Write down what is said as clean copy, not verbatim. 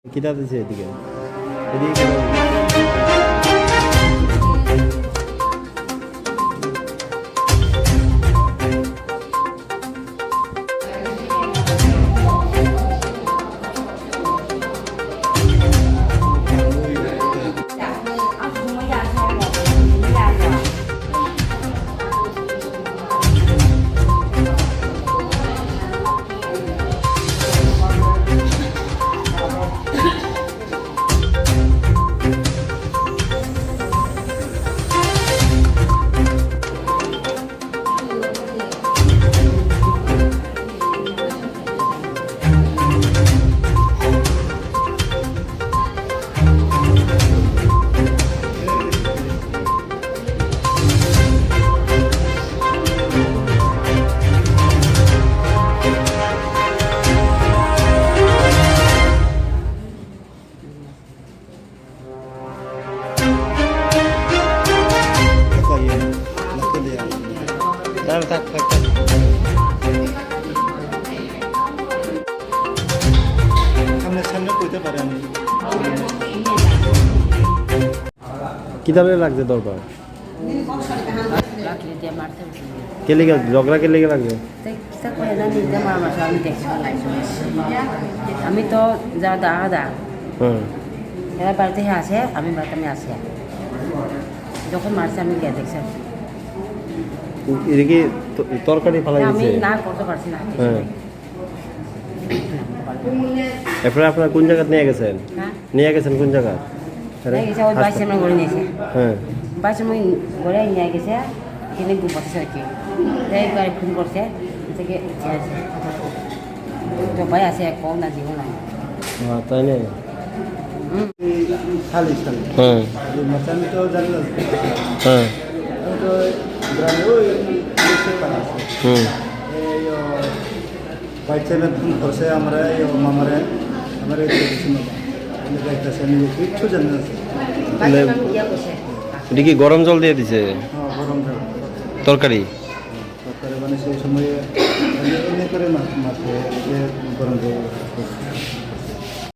কিতা দিছে এদিকে এদিকে থাক সামনে কইতে পারে আমি কিতাবে লাগছে দরকার কেলে ঝগড়া কেলে লাগবে আমি তো যা দাদা এরা বাড়িতে আসে আমি বাড়িতে আমি আসি যখন মারছে আমি গিয়ে দেখছি এদিকে তরকারি ফালাই আমি দিছে না করতে পারছি না এরপরে আপনারা কোন জায়গা নিয়ে গেছেন নিয়ে গেছেন কোন জায়গা ওই বাইশে আমরা ঘরে নিয়েছে হ্যাঁ বাইশে আমি ঘরে নিয়ে গেছে কিনে বসেছে আর কি তাই গাড়ি ফোন করছে থেকে তো ভাই আছে কম না জীবন না তাই না খালি হ্যাঁ আমি তো জানি না হ্যাঁ তো গ্রামে ওই হুম এই বাইচে ফোন করছে আমরা এই মামারে আমার যাইতেছে আমি কিচ্ছু জানি না এটা কি গরম জল দিয়ে দিছে গরম জল তরকারি সরকারে মানে সেই সময়ে এমনি করে মাঠে গরম জল